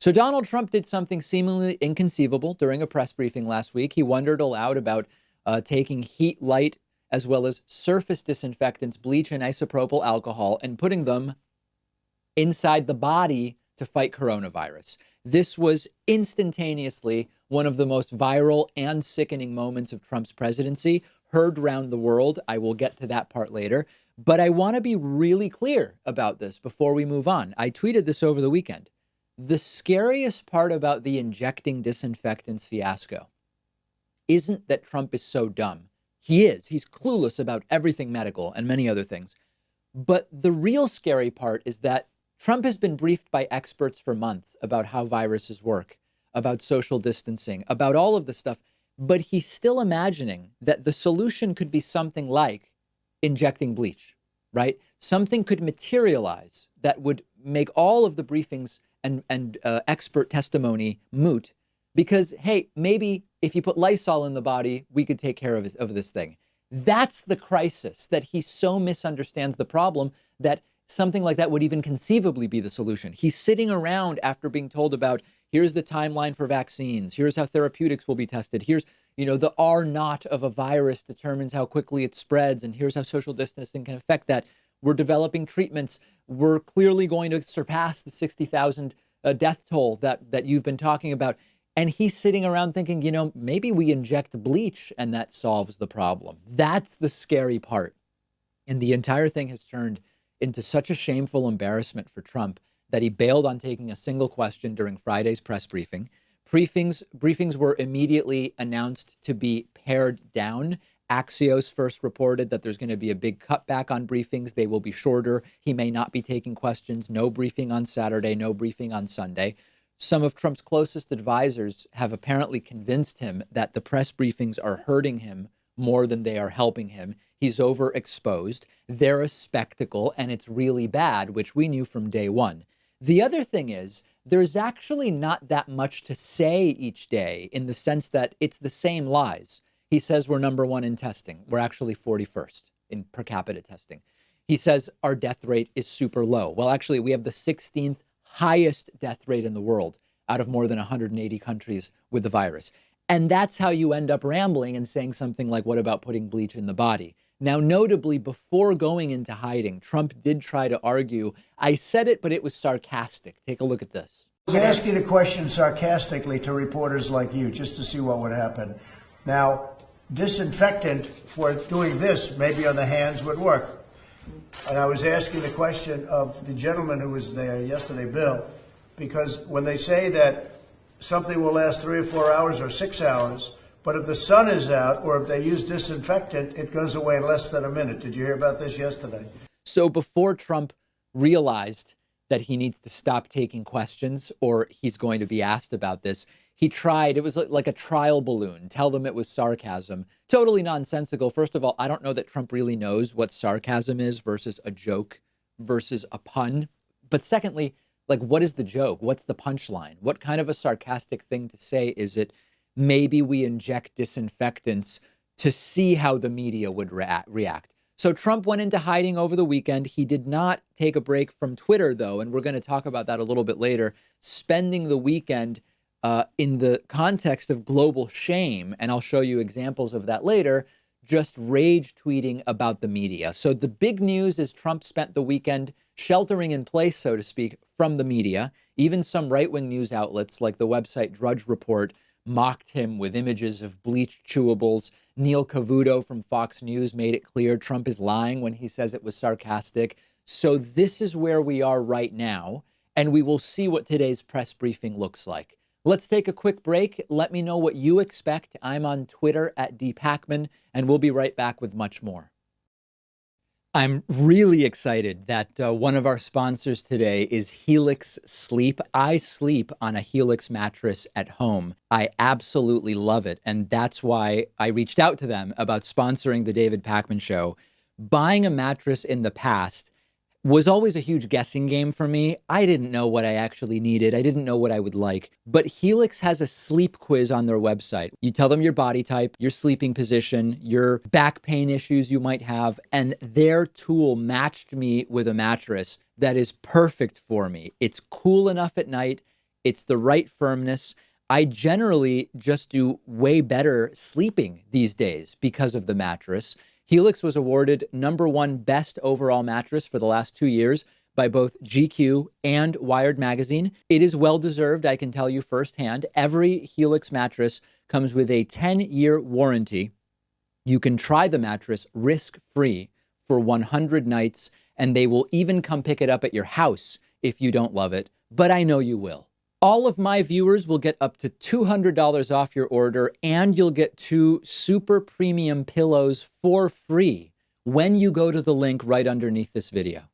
So Donald Trump did something seemingly inconceivable during a press briefing last week. He wondered aloud about taking heat, light, as well as surface disinfectants, bleach and isopropyl alcohol, and putting them inside the body to fight coronavirus. This was instantaneously one of the most viral and sickening moments of Trump's presidency, heard around the world. I will get to that part later. But I want to be really clear about this before we move on. I tweeted this over the weekend. The scariest part about the injecting disinfectants fiasco isn't that Trump is so dumb. He is. He's clueless about everything medical and many other things. But the real scary part is that Trump has been briefed by experts for months about how viruses work, about social distancing, about all of this stuff. But he's still imagining that the solution could be something like injecting bleach, right? Something could materialize that would make all of the briefings and expert testimony moot because, hey, maybe if you put Lysol in the body, we could take care of this thing. That's the crisis, that he so misunderstands the problem that something like that would even conceivably be the solution. He's sitting around after being told about, here's the timeline for vaccines, here's how therapeutics will be tested, here's, the R naught of a virus determines how quickly it spreads, and here's how social distancing can affect that. We're developing treatments. We're clearly going to surpass the 60,000 death toll that you've been talking about. And he's sitting around thinking, maybe we inject bleach and that solves the problem. That's the scary part. And the entire thing has turned into such a shameful embarrassment for Trump that he bailed on taking a single question during Friday's press briefing. Briefings were immediately announced to be pared down. Axios first reported that there's going to be a big cutback on briefings. They will be shorter. He may not be taking questions. No briefing on Saturday, no briefing on Sunday. Some of Trump's closest advisors have apparently convinced him that the press briefings are hurting him more than they are helping him. He's overexposed. They're a spectacle, and it's really bad, which we knew from day one. The other thing is, there's actually not that much to say each day in the sense that it's the same lies. He says we're number one in testing. We're actually 41st in per capita testing. He says our death rate is super low. Well, actually, we have the 16th highest death rate in the world out of more than 180 countries with the virus. And that's how you end up rambling and saying something like, what about putting bleach in the body? Now, notably, before going into hiding, Trump did try to argue, I said it, but it was sarcastic. Take a look at this. I was asking a question sarcastically to reporters like you, just to see what would happen. Now, disinfectant for doing this, maybe on the hands, would work. And I was asking the question of the gentleman who was there yesterday, Bill, because when they say that something will last 3 or 4 hours or 6 hours, but if the sun is out or if they use disinfectant, it goes away in less than a minute. Did you hear about this yesterday? So before Trump realized that he needs to stop taking questions or he's going to be asked about this, he tried, it was like a trial balloon, tell them it was sarcasm. Totally nonsensical. First of all, I don't know that Trump really knows what sarcasm is versus a joke versus a pun. But secondly, what is the joke? What's the punchline? What kind of a sarcastic thing to say is it? Maybe we inject disinfectants to see how the media would react. So Trump went into hiding over the weekend. He did not take a break from Twitter, though, and we're going to talk about that a little bit later, spending the weekend in the context of global shame, and I'll show you examples of that later, just rage tweeting about the media. So the big news is Trump spent the weekend sheltering in place, so to speak, from the media. Even some right-wing news outlets like the website Drudge Report mocked him with images of bleach chewables. Neil Cavuto from Fox News made it clear Trump is lying when he says it was sarcastic. So this is where we are right now, and we will see what today's press briefing looks like. Let's take a quick break. Let me know what you expect. I'm on Twitter at @Pakman, and we'll be right back with much more. I'm really excited that one of our sponsors today is Helix Sleep. I sleep on a Helix mattress at home. I absolutely love it. And that's why I reached out to them about sponsoring the David Pakman Show. Buying a mattress in the past was always a huge guessing game for me. I didn't know what I actually needed. I didn't know what I would like. But Helix has a sleep quiz on their website. You tell them your body type, your sleeping position, your back pain issues you might have, and their tool matched me with a mattress that is perfect for me. It's cool enough at night. It's the right firmness. I generally just do way better sleeping these days because of the mattress. Helix was awarded #1 best overall mattress for the last 2 years by both GQ and Wired Magazine. It is well-deserved, I can tell you firsthand. Every Helix mattress comes with a 10-year warranty. You can try the mattress risk-free for 100 nights, and they will even come pick it up at your house if you don't love it, but I know you will. All of my viewers will get up to $200 off your order, and you'll get 2 super premium pillows for free when you go to the link right underneath this video.